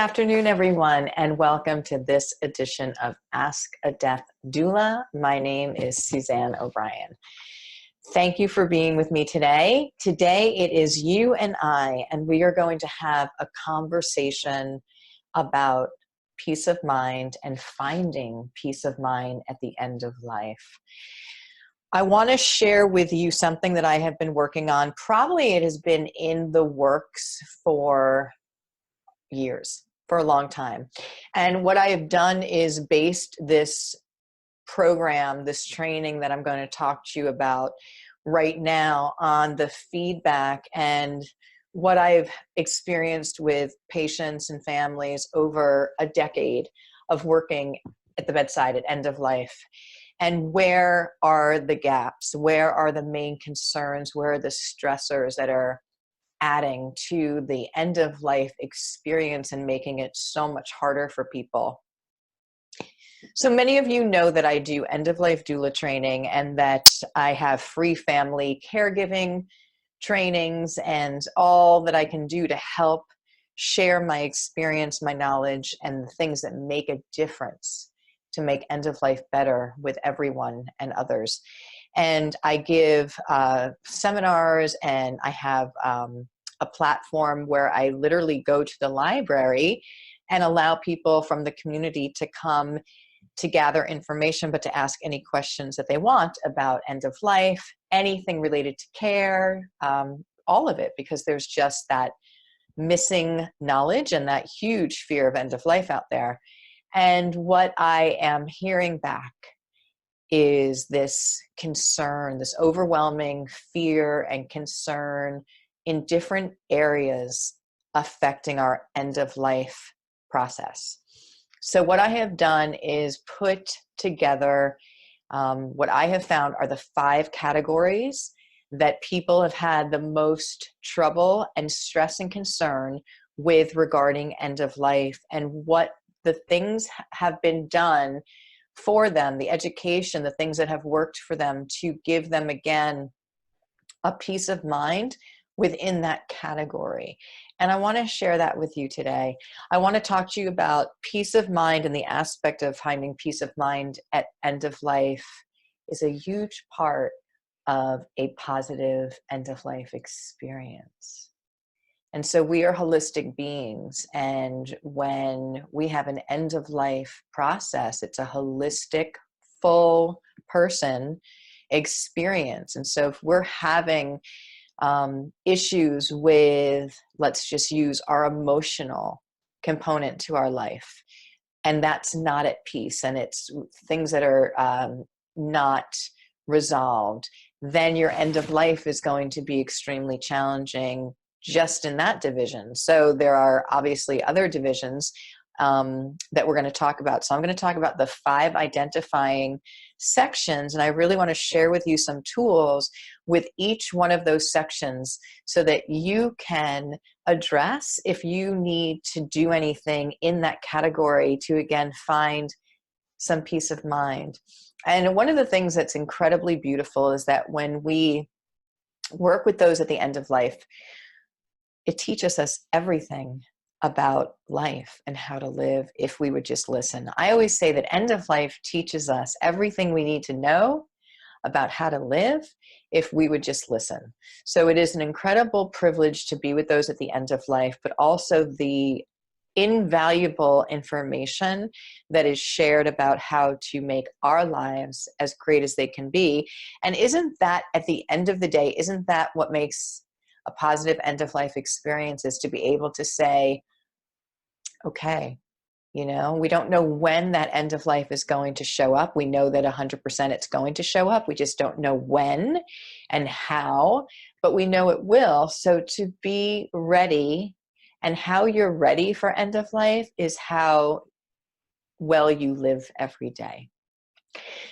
afternoon, everyone, and welcome to this edition of Ask a Death Doula. My name is Suzanne O'Brien. Thank you for being with me today. Today it is you and I, and we are going to have a conversation about peace of mind and finding peace of mind at the end of life. I want to share with you something that I have been working on. Probably it has been in the works for years, for a long time. And what I have done is based this program, this training that I'm going to talk to you about right now on the feedback and what I've experienced with patients and families over a decade of working at the bedside at end of life. And where are the gaps? Where are the main concerns? Where are the stressors that are adding to the end of life experience and making it so much harder for people? So many of you know that I do end of life doula training and that I have free family caregiving trainings and all that I can do to help share my experience, my knowledge, and the things that make a difference to make end of life better with everyone and others. And I give seminars, and I have a platform where I literally go to the library and allow people from the community to come to gather information, but to ask any questions that they want about end of life, anything related to care, all of it, because there's just that missing knowledge and that huge fear of end of life out there. And what I am hearing back is this concern, this overwhelming fear and concern in different areas affecting our end of life process. So what I have done is put together what I have found are the 5 categories that people have had the most trouble and stress and concern with regarding end of life, and what the things have been done for them, the education, the things that have worked for them to give them, again, a peace of mind within that category. And I want to share that with you today. I want to talk to you about peace of mind, and the aspect of finding peace of mind at end of life is a huge part of a positive end of life experience. And so we are holistic beings, and when we have an end of life process, it's a holistic, full person experience. And so if we're having issues with, let's just use our emotional component to our life, and that's not at peace, and it's things that are not resolved, then your end of life is going to be extremely challenging just in that division. So there are obviously other divisions that we're going to talk about. So I'm going to talk about the 5 identifying sections, and I really want to share with you some tools with each one of those sections so that you can address if you need to do anything in that category to, again, find some peace of mind. And one of the things that's incredibly beautiful is that when we work with those at the end of life, it teaches us everything about life and how to live if we would just listen. I always say that end of life teaches us everything we need to know about how to live if we would just listen. So it is an incredible privilege to be with those at the end of life, but also the invaluable information that is shared about how to make our lives as great as they can be. And isn't that, at the end of the day, isn't that what makes a positive end of life experience, is to be able to say, okay, you know, we don't know when that end of life is going to show up. We know that 100% it's going to show up. We just don't know when and how, but we know it will. So to be ready, and how you're ready for end of life is how well you live every day.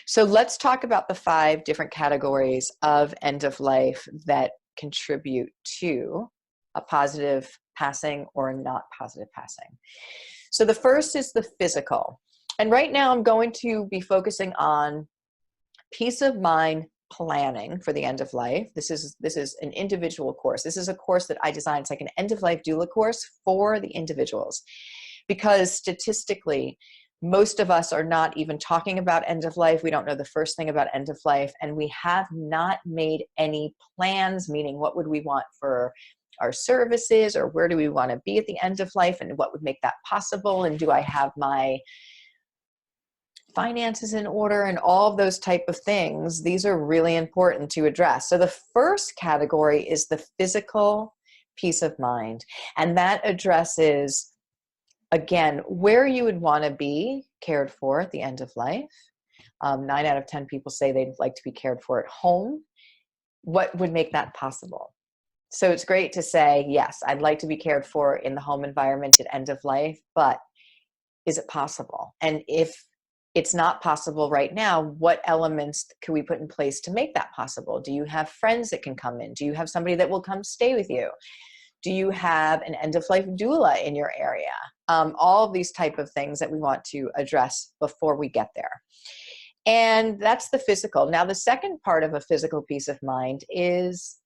So let's talk about the 5 different categories of end of life that contribute to a positive passing or a not positive passing. So the first is the physical. And right now I'm going to be focusing on peace of mind planning for the end of life. This is an individual course. This is a course that I designed. It's like an end of life doula course for the individuals. because statistically, most of us are not even talking about end of life. We don't know the first thing about end of life, and we have not made any plans, meaning what would we want for our services, or where do we want to be at the end of life, and what would make that possible, and do I have my finances in order, and all of those type of things. These are really important to address. So the first category is the physical peace of mind, and that addresses, again, where you would want to be cared for at the end of life. 9 out of 10 people say they'd like to be cared for at home. What would make that possible? So it's great to say, yes, I'd like to be cared for in the home environment at end of life, but is it possible? And if it's not possible right now, what elements can we put in place to make that possible? Do you have friends that can come in? Do you have somebody that will come stay with you? Do you have an end-of-life doula in your area? All of these type of things that we want to address before we get there. And that's the physical. Now, the second part of a physical peace of mind is,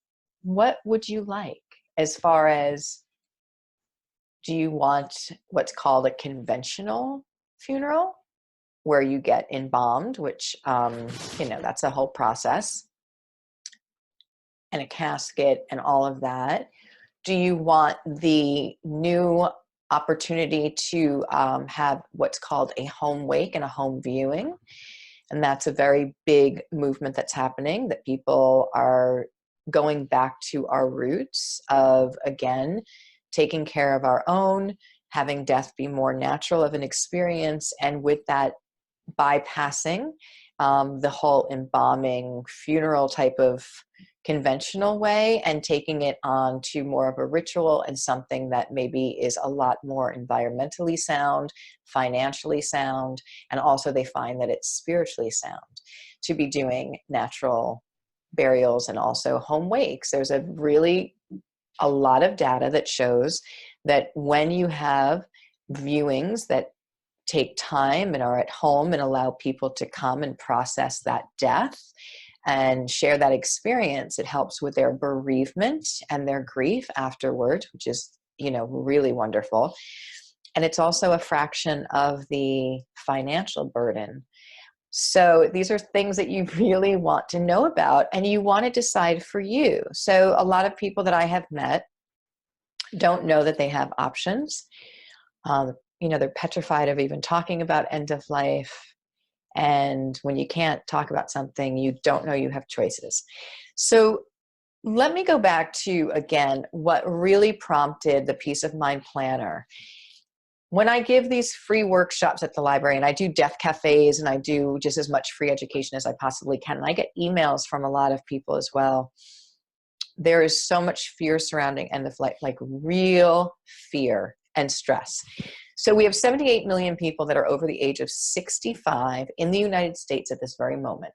what would you like as far as, do you want what's called a conventional funeral, where you get embalmed, which, that's a whole process, and a casket and all of that? Do you want the new opportunity to have what's called a home wake and a home viewing? And that's a very big movement that's happening, that people are going back to our roots of, again, taking care of our own, having death be more natural of an experience, and with that, bypassing the whole embalming funeral type of conventional way, and taking it on to more of a ritual and something that maybe is a lot more environmentally sound, financially sound, and also they find that it's spiritually sound to be doing natural burials and also home wakes. There's a lot of data that shows that when you have viewings that take time and are at home and allow people to come and process that death and share that experience, it helps with their bereavement and their grief afterward, which is, really wonderful. And it's also a fraction of the financial burden. So these are things that you really want to know about, and you want to decide for you. So a lot of people that I have met don't know that they have options. They're petrified of even talking about end of life. And when you can't talk about something, you don't know you have choices. So let me go back to, again, what really prompted the Peace of Mind Planner. When I give these free workshops at the library, and I do death cafes, and I do just as much free education as I possibly can, and I get emails from a lot of people as well, there is so much fear surrounding end of life, like real fear and stress. So we have 78 million people that are over the age of 65 in the United States at this very moment.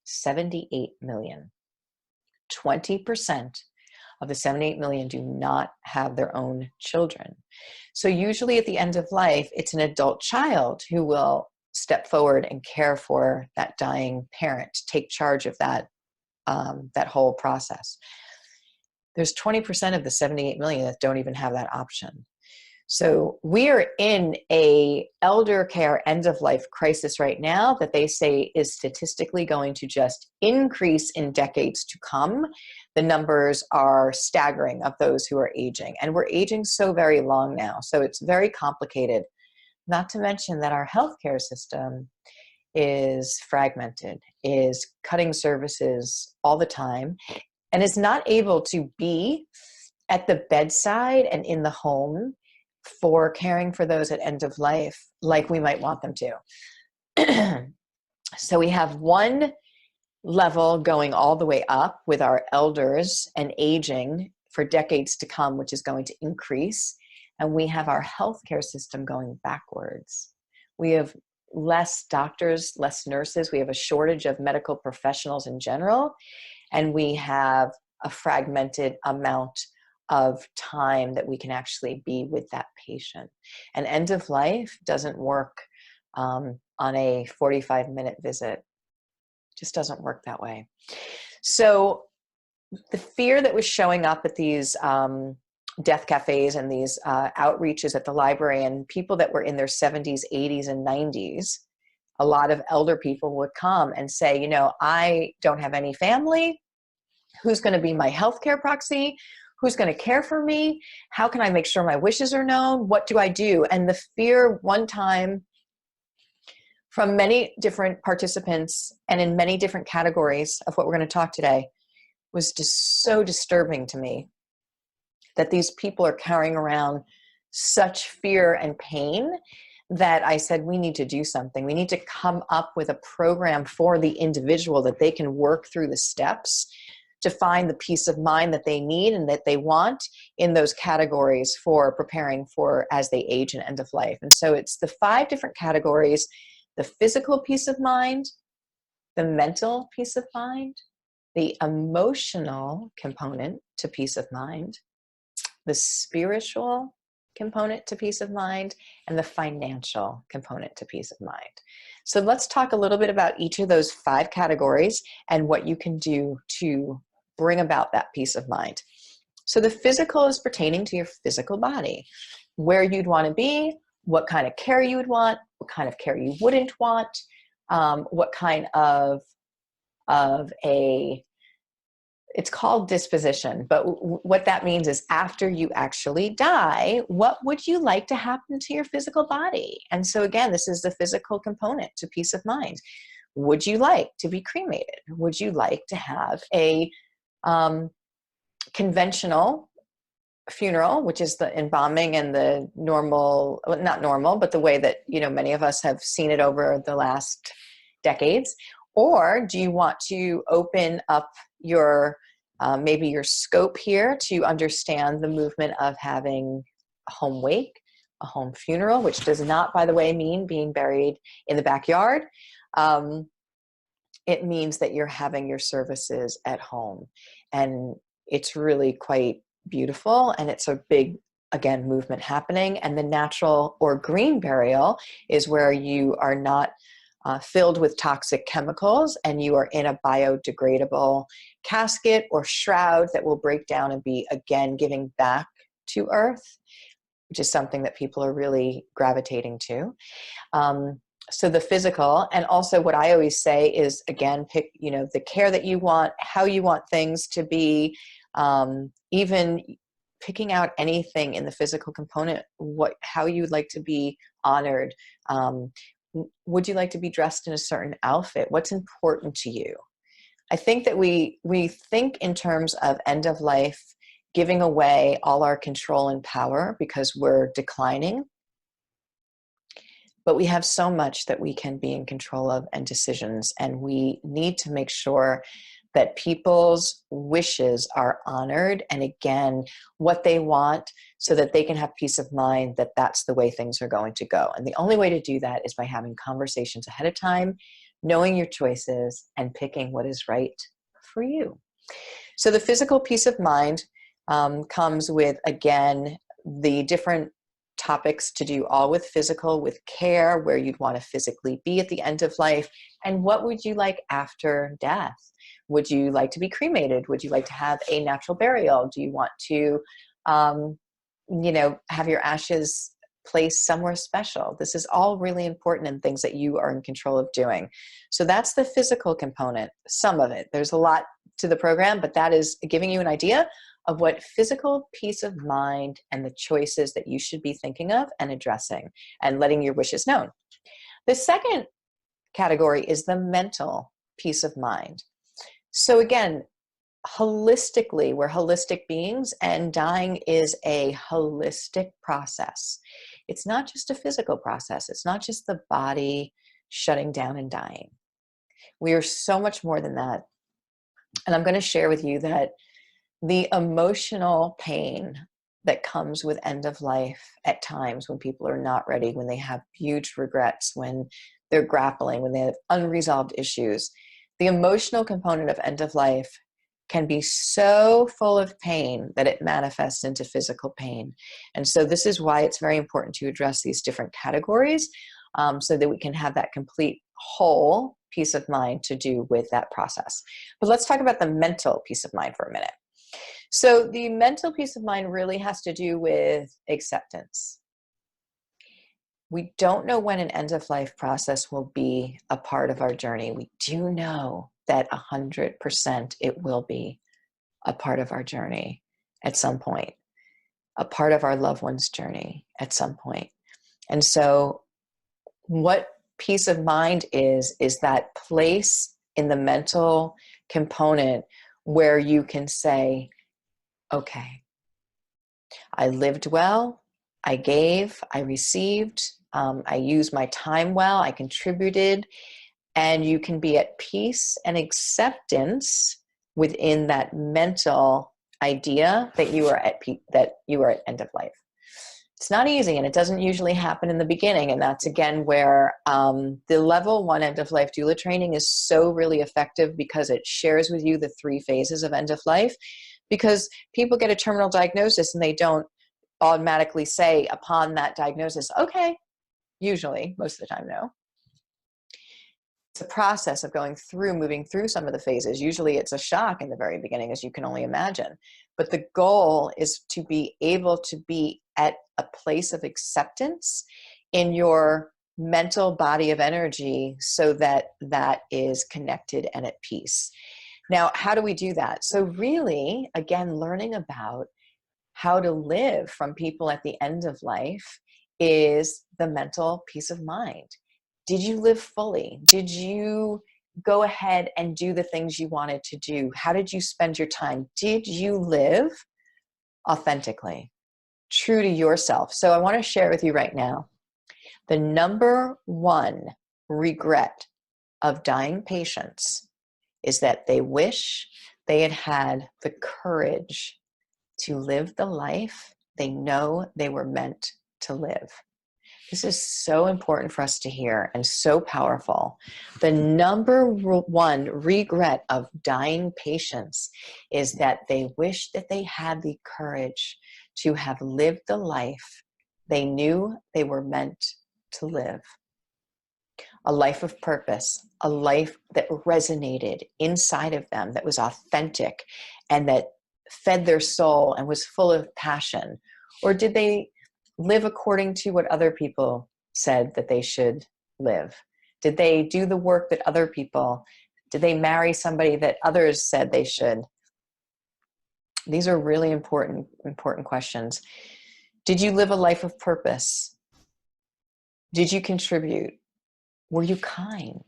78 million. 20% of the 78 million do not have their own children. So usually at the end of life, it's an adult child who will step forward and care for that dying parent, take charge of that whole process. There's 20% of the 78 million that don't even have that option. So we are in a elder care end of life crisis right now that they say is statistically going to just increase in decades to come. The numbers are staggering of those who are aging, and we're aging so very long now. So it's very complicated, not to mention that our healthcare system is fragmented, is cutting services all the time, and is not able to be at the bedside and in the home for caring for those at end of life like we might want them to. So we have one level going all the way up with our elders and aging for decades to come, which is going to increase. And we have our healthcare system going backwards. We have less doctors, less nurses. We have a shortage of medical professionals in general. And we have a fragmented amount of time that we can actually be with that patient. And end of life doesn't work on a 45-minute visit. It just doesn't work that way. So the fear that was showing up at these death cafes and these outreaches at the library, and people that were in their 70s, 80s, and 90s, a lot of elder people would come and say, you know, I don't have any family. Who's going to be my healthcare proxy? Who's going to care for me? How can I make sure my wishes are known? What do I do? And the fear one time from many different participants and in many different categories of what we're going to talk today was just so disturbing to me, that these people are carrying around such fear and pain, that I said, we need to do something. We need to come up with a program for the individual that they can work through the steps to find the peace of mind that they need and that they want in those categories for preparing for as they age and end of life. And so it's the 5 different categories: the physical peace of mind, the mental peace of mind, the emotional component to peace of mind, the spiritual component to peace of mind, and the financial component to peace of mind. So let's talk a little bit about each of those 5 categories and what you can do to bring about that peace of mind. So the physical is pertaining to your physical body, where you'd want to be, what kind of care you would want, what kind of care you wouldn't want, what kind of a, it's called disposition, but what that means is after you actually die, what would you like to happen to your physical body? And so again, this is the physical component to peace of mind. Would you like to be cremated? Would you like to have a conventional funeral, which is the embalming and the normal, well, not normal, but the way that, you know, many of us have seen it over the last decades? Or do you want to open up your maybe your scope here to understand the movement of having a home wake, a home funeral, which does not, by the way, mean being buried in the backyard. It means that you're having your services at home. And it's really quite beautiful. And it's a big, again, movement happening. And the natural or green burial is where you are not filled with toxic chemicals, and you are in a biodegradable casket or shroud that will break down and be, again, giving back to Earth, which is something that people are really gravitating to. So the physical, and also what I always say is, again, pick, you know, the care that you want, how you want things to be, even picking out anything in the physical component, how you would like to be honored. Would you like to be dressed in a certain outfit? What's important to you? I think that we think in terms of end of life, giving away all our control and power because we're declining. But we have so much that we can be in control of and decisions, and we need to make sure that people's wishes are honored, and again, what they want, so that they can have peace of mind that that's the way things are going to go. And the only way to do that is by having conversations ahead of time, knowing your choices, and picking what is right for you. So the physical peace of mind comes with, again, the different topics to do, all with physical, with care, where you'd want to physically be at the end of life, and what would you like after death? Would you like to be cremated? Would you like to have a natural burial? Do you want to, you know, have your ashes placed somewhere special? This is all really important and things that you are in control of doing. So that's the physical component, some of it. There's a lot to the program, but that is giving you an idea of what physical peace of mind and the choices that you should be thinking of and addressing and letting your wishes known. The second category is the mental peace of mind. So again, holistically, we're holistic beings, and dying is a holistic process. It's not just a physical process. It's not just the body shutting down and dying. We are so much more than that. And I'm going to share with you that the emotional pain that comes with end of life at times when people are not ready, when they have huge regrets, when they're grappling, when they have unresolved issues, the emotional component of end of life can be so full of pain that it manifests into physical pain. And so this is why it's very important to address these different categories so that we can have that complete whole peace of mind to do with that process. But let's talk about the mental peace of mind for a minute. So the mental peace of mind really has to do with acceptance. We don't know when an end-of-life process will be a part of our journey. We do know that 100% it will be a part of our journey at some point, a part of our loved one's journey at some point. And so what peace of mind is that place in the mental component where you can say, okay, I lived well, I gave, I received, I used my time well, I contributed, and you can be at peace and acceptance within that mental idea that you are at end of life. It's not easy, and it doesn't usually happen in the beginning, and that's again where the level 1 end of life doula training is so really effective, because it shares with you the 3 phases of end of life. Because people get a terminal diagnosis and they don't automatically say upon that diagnosis, okay, usually, most of the time, no. It's a process of moving through some of the phases. Usually it's a shock in the very beginning, as you can only imagine. But the goal is to be able to be at a place of acceptance in your mental body of energy, so that that is connected and at peace. Now, how do we do that? So really, again, learning about how to live from people at the end of life is the mental peace of mind. Did you live fully? Did you go ahead and do the things you wanted to do? How did you spend your time? Did you live authentically, true to yourself? So I want to share with you right now, the number 1 regret of dying patients is that they wish they had had the courage to live the life they know they were meant to live. This is so important for us to hear, and so powerful. The number 1 regret of dying patients is that they wish that they had the courage to have lived the life they knew they were meant to live. A life of purpose, a life that resonated inside of them, that was authentic and that fed their soul and was full of passion? Or did they live according to what other people said that they should live? Did they do the work that did they marry somebody that others said they should? These are really important questions. Did you live a life of purpose? Did you contribute? Were you kind?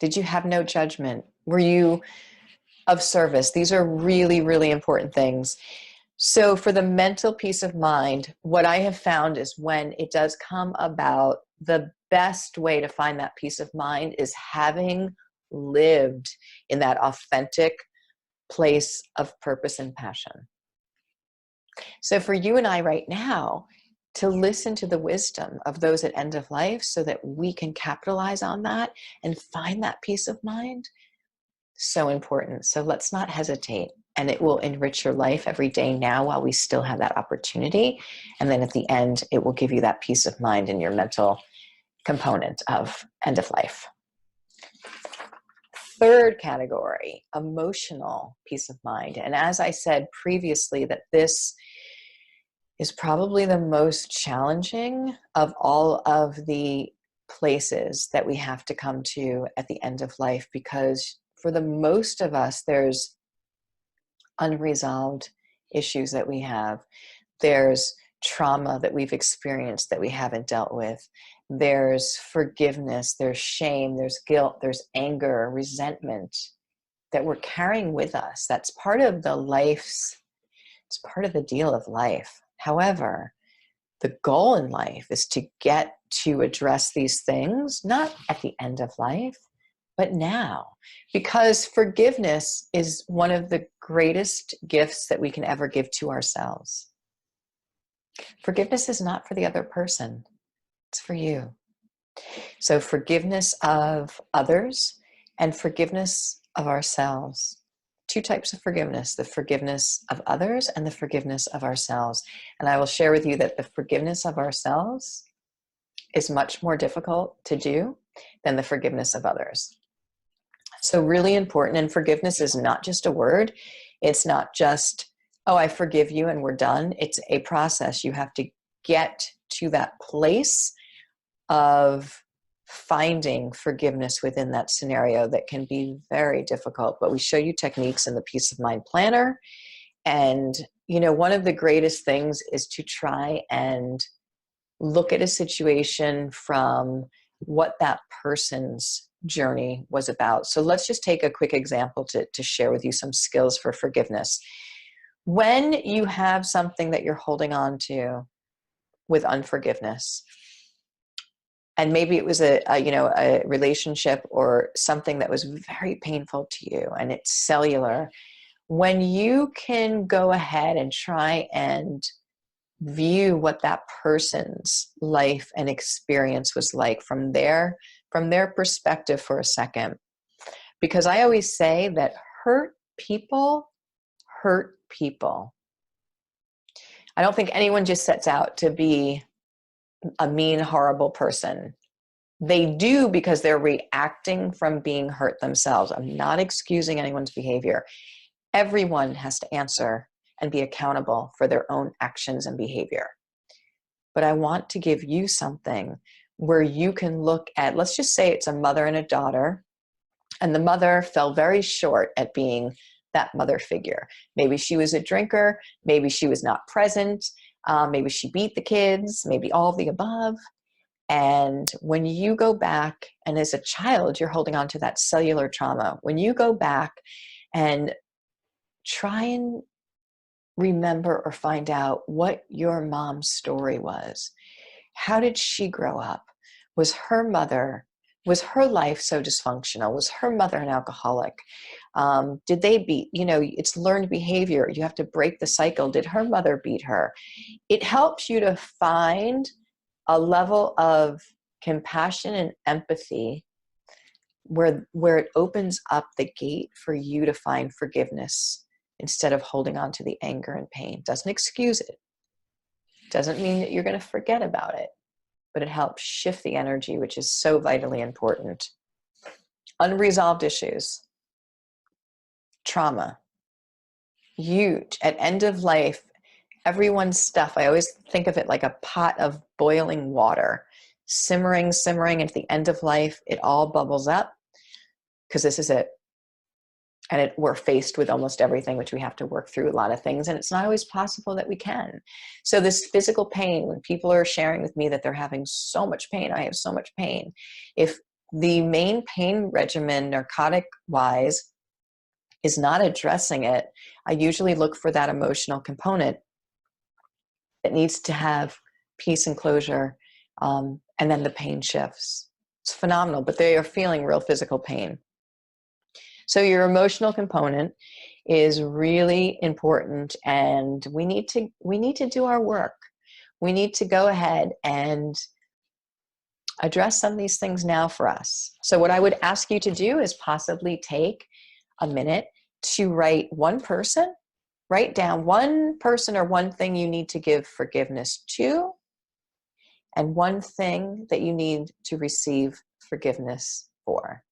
Did you have no judgment? Were you of service? These are really, really important things. So for the mental peace of mind, what I have found is when it does come about, the best way to find that peace of mind is having lived in that authentic place of purpose and passion. So for you and I right now, to listen to the wisdom of those at end of life so that we can capitalize on that and find that peace of mind, so important. So let's not hesitate, and it will enrich your life every day now while we still have that opportunity. And then at the end, it will give you that peace of mind in your mental component of end of life. 3rd category, emotional peace of mind. And as I said previously, that this is probably the most challenging of all of the places that we have to come to at the end of life, because for the most of us, there's unresolved issues that we have. There's trauma that we've experienced that we haven't dealt with. There's forgiveness, there's shame, there's guilt, there's anger, resentment that we're carrying with us. That's part of it's part of the deal of life. However, the goal in life is to get to address these things, not at the end of life, but now. Because forgiveness is one of the greatest gifts that we can ever give to ourselves. Forgiveness is not for the other person, it's for you. So forgiveness of others and forgiveness of ourselves. 2 types of forgiveness: the forgiveness of others and the forgiveness of ourselves. And I will share with you that the forgiveness of ourselves is much more difficult to do than the forgiveness of others. So really important. And forgiveness is not just a word, It's not just, oh, I forgive you and we're done. It's a process. You have to get to that place of finding forgiveness within that scenario that can be very difficult. But we show you techniques in the Peace of Mind Planner. And, you know, one of the greatest things is to try and look at a situation from what that person's journey was about. So let's just take a quick example to share with you some skills for forgiveness. When you have something that you're holding on to with unforgiveness, and maybe it was a relationship or something that was very painful to you and it's cellular, when you can go ahead and try and view what that person's life and experience was like from their perspective for a second. Because I always say that hurt people hurt people. I don't think anyone just sets out to be a mean, horrible person. They do because they're reacting from being hurt themselves. I'm not excusing anyone's behavior. Everyone has to answer and be accountable for their own actions and behavior. But I want to give you something where you can look at, let's just say it's a mother and a daughter, and the mother fell very short at being that mother figure. Maybe she was a drinker, maybe she was not present, maybe she beat the kids, maybe all of the above. And when you go back, and as a child, you're holding on to that cellular trauma. When you go back and try and remember or find out what your mom's story was. How did she grow up? Was her life so dysfunctional? Was her mother an alcoholic? Did they beat, it's learned behavior. You have to break the cycle. Did her mother beat her? It helps you to find a level of compassion and empathy where it opens up the gate for you to find forgiveness instead of holding on to the anger and pain. Doesn't excuse it. Doesn't mean that you're going to forget about it, but it helps shift the energy, which is so vitally important. Unresolved issues, trauma, huge. At end of life, everyone's stuff, I always think of it like a pot of boiling water, simmering, and at the end of life, it all bubbles up because this is it. And we're faced with almost everything, which we have to work through a lot of things. And it's not always possible that we can. So this physical pain, when people are sharing with me that they're having so much pain, I have so much pain. If the main pain regimen, narcotic wise, is not addressing it, I usually look for that emotional component that needs to have peace and closure. And then the pain shifts. It's phenomenal, but they are feeling real physical pain. So your emotional component is really important, and we need to do our work. We need to go ahead and address some of these things now for us. So what I would ask you to do is possibly take a minute to write down one person or one thing you need to give forgiveness to, and one thing that you need to receive forgiveness for.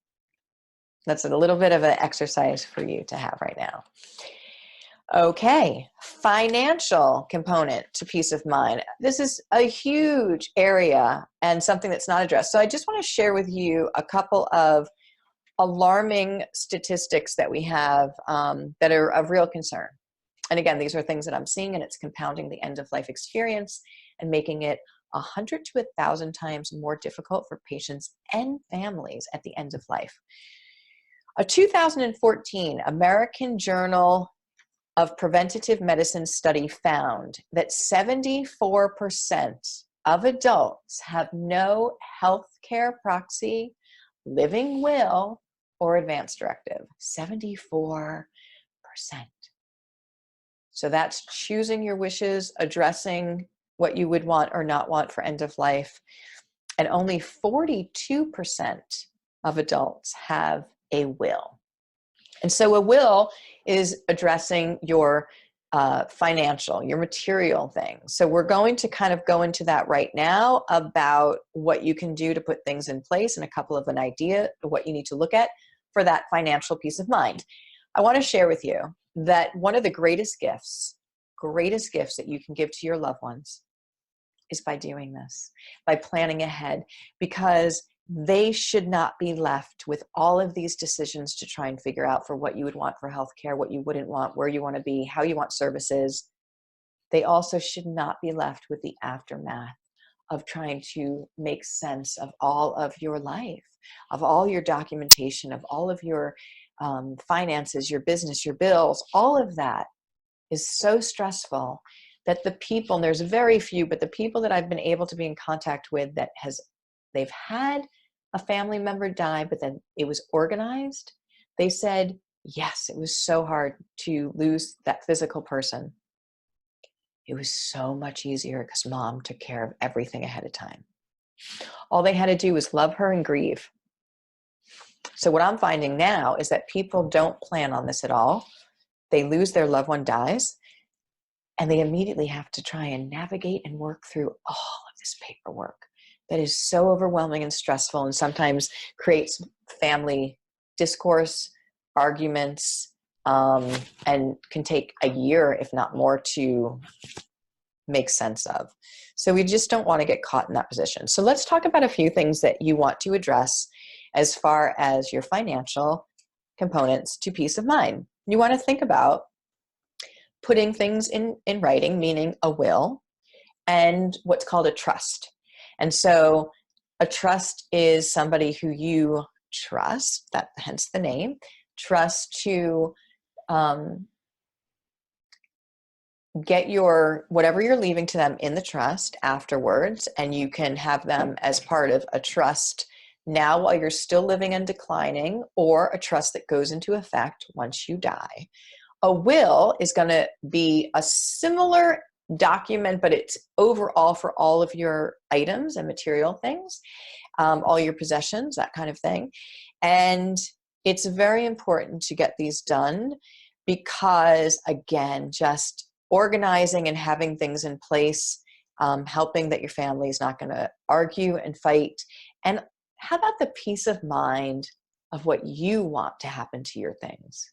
That's a little bit of an exercise for you to have right now. Okay, financial component to peace of mind. This is a huge area and something that's not addressed. So I just want to share with you a couple of alarming statistics that we have that are of real concern. And again, these are things that I'm seeing, and it's compounding the end of life experience and making it 100 to 1,000 times more difficult for patients and families at the end of life. A 2014 American Journal of Preventative Medicine study found that 74% of adults have no healthcare proxy, living will, or advance directive. 74%. So that's choosing your wishes, addressing what you would want or not want for end of life. And only 42% of adults have a will. And so a will is addressing your financial, your material things. So we're going to kind of go into that right now about what you can do to put things in place and a couple of an idea of what you need to look at for that financial peace of mind. I want to share with you that one of the greatest gifts that you can give to your loved ones is by doing this, by planning ahead, because they should not be left with all of these decisions to try and figure out for what you would want for healthcare, what you wouldn't want, where you want to be, how you want services. They also should not be left with the aftermath of trying to make sense of all of your life, of all your documentation, of all of your finances, your business, your bills. All of that is so stressful that the people, and there's very few, but the people that I've been able to be in contact with that they've had a family member die, but then it was organized. They said, yes, it was so hard to lose that physical person. It was so much easier because mom took care of everything ahead of time. All they had to do was love her and grieve. So what I'm finding now is that people don't plan on this at all. They lose their loved one dies, and they immediately have to try and navigate and work through all of this paperwork that is so overwhelming and stressful, and sometimes creates family discourse, arguments, and can take a year, if not more, to make sense of. So we just don't want to get caught in that position. So let's talk about a few things that you want to address as far as your financial components to peace of mind. You want to think about putting things in writing, meaning a will, and what's called a trust. And so a trust is somebody who you trust, that hence the name, trust to get your whatever you're leaving to them in the trust afterwards, and you can have them as part of a trust now while you're still living and declining, or a trust that goes into effect once you die. A will is going to be a similar document, but it's overall for all of your items and material things, all your possessions, that kind of thing. And it's very important to get these done because, again, just organizing and having things in place, helping that your family is not going to argue and fight. And how about the peace of mind of what you want to happen to your things?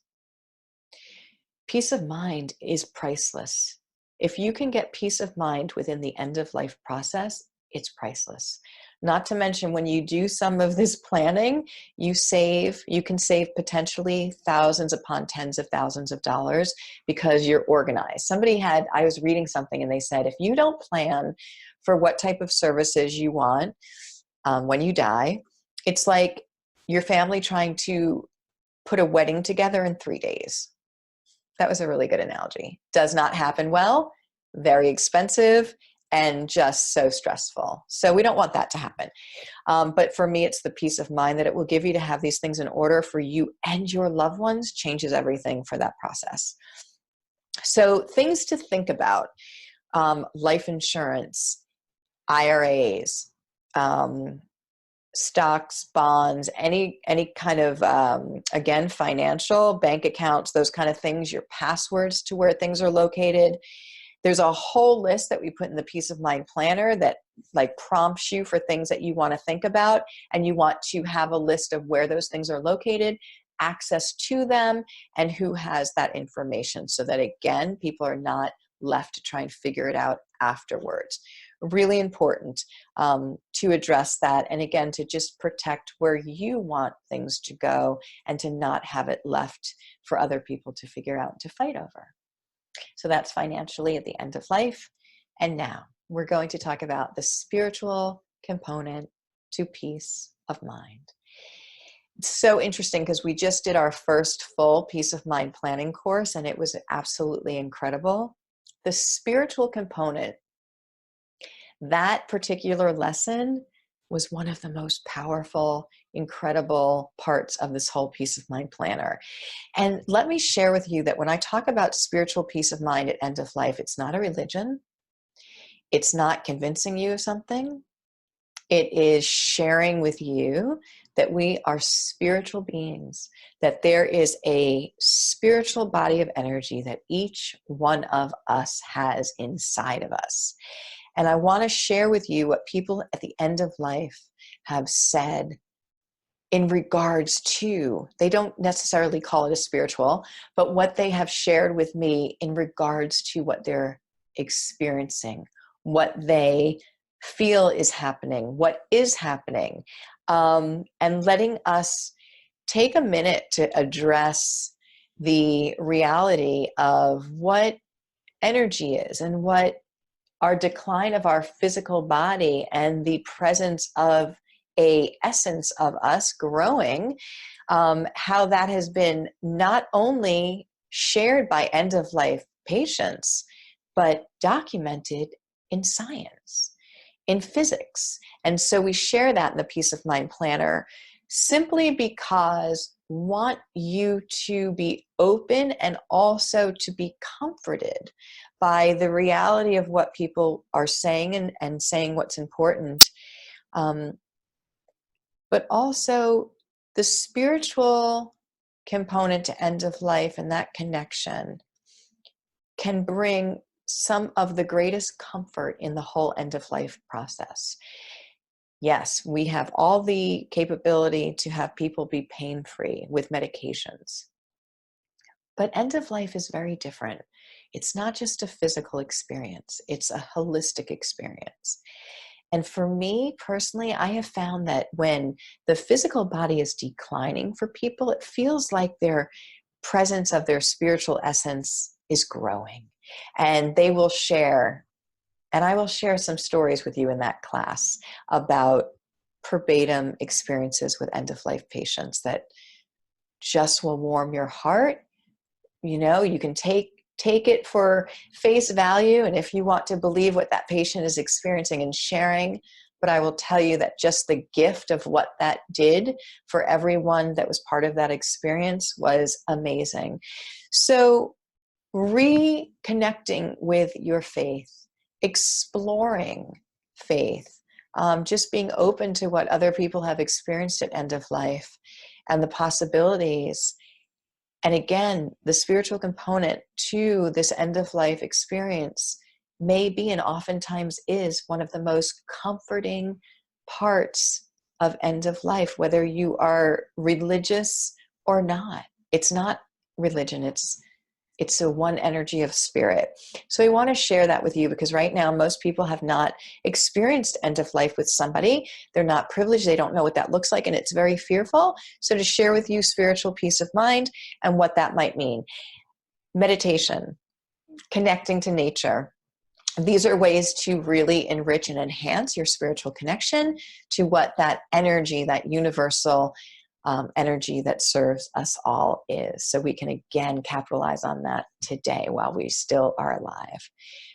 Peace of mind is priceless. If you can get peace of mind within the end of life process, it's priceless. Not to mention when you do some of this planning, you can save potentially thousands upon tens of thousands of dollars because you're organized. I was reading something and they said, if you don't plan for what type of services you want when you die, it's like your family trying to put a wedding together in 3 days. That was a really good analogy. Does not happen well, very expensive, and just so stressful. So we don't want that to happen. But for me, it's the peace of mind that it will give you to have these things in order for you and your loved ones changes everything for that process. So things to think about, life insurance, IRAs, stocks, bonds, any kind of, again, financial, bank accounts, those kind of things, your passwords to where things are located. There's a whole list that we put in the Peace of Mind Planner that like prompts you for things that you want to think about, and you want to have a list of where those things are located, access to them, and who has that information, so that, again, people are not left to try and figure it out afterwards. Really important to address that, and again, to just protect where you want things to go and to not have it left for other people to figure out and to fight over. So that's financially at the end of life. And now we're going to talk about the spiritual component to peace of mind. It's so interesting because we just did our first full peace of mind planning course, and it was absolutely incredible. The spiritual component, that particular lesson, was one of the most powerful, incredible parts of this whole peace of mind planner. And let me share with you that when I talk about spiritual peace of mind at end of life, it's not a religion. It's not convincing you of something. It is sharing with you that we are spiritual beings, that there is a spiritual body of energy that each one of us has inside of us. And I want to share with you what people at the end of life have said in regards to, they don't necessarily call it a spiritual, but what they have shared with me in regards to what they're experiencing, what they feel is happening, what is happening, and letting us take a minute to address the reality of what energy is and what our decline of our physical body and the presence of a essence of us growing, how that has been not only shared by end-of-life patients, but documented in science, in physics. And so we share that in the Peace of Mind Planner simply because we want you to be open and also to be comforted by the reality of what people are saying and saying what's important. But also the spiritual component to end of life and that connection can bring some of the greatest comfort in the whole end of life process. Yes, we have all the capability to have people be pain-free with medications. But end of life is very different. It's not just a physical experience, it's a holistic experience. And for me personally, I have found that when the physical body is declining for people, it feels like their presence of their spiritual essence is growing. And they will share, and I will share some stories with you in that class about verbatim experiences with end-of-life patients that just will warm your heart. You know, you can take it for face value, and if you want to believe what that patient is experiencing and sharing, but I will tell you that just the gift of what that did for everyone that was part of that experience was amazing. So reconnecting with your faith, exploring faith, just being open to what other people have experienced at end of life and the possibilities. And again, the spiritual component to this end-of-life experience may be, and oftentimes is, one of the most comforting parts of end of life, whether you are religious or not. It's not religion, it's a one energy of spirit. So I want to share that with you because right now most people have not experienced end of life with somebody. They're not privileged. They don't know what that looks like, and it's very fearful. So to share with you spiritual peace of mind and what that might mean. Meditation, connecting to nature. These are ways to really enrich and enhance your spiritual connection to what that energy, that universal energy that serves us all is. So we can again capitalize on that today while we still are alive.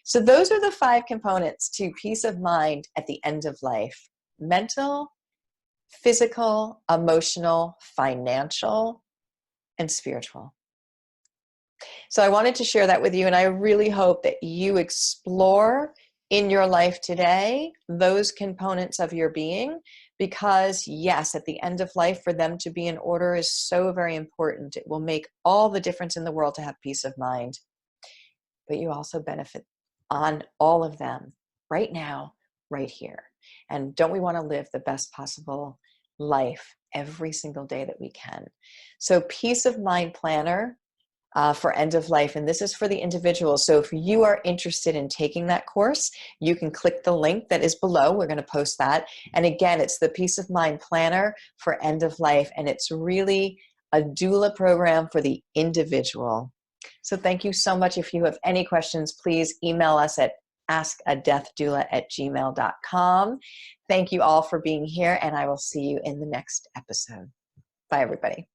So those are the 5 components to peace of mind at the end of life: mental, physical, emotional, financial, and spiritual. So I wanted to share that with you, and I really hope that you explore in your life today those components of your being, because yes, at the end of life, for them to be in order is so very important. It will make all the difference in the world to have peace of mind. But you also benefit on all of them right now, right here. And don't we want to live the best possible life every single day that we can? So Peace of Mind Planner for end of life, and this is for the individual. So if you are interested in taking that course, you can click the link that is below. We're going to post that. And again, it's the Peace of Mind Planner for end of life, and it's really a doula program for the individual. So thank you so much. If you have any questions, please email us at askadeathdoula@gmail.com. Thank you all for being here, and I will see you in the next episode. Bye, everybody.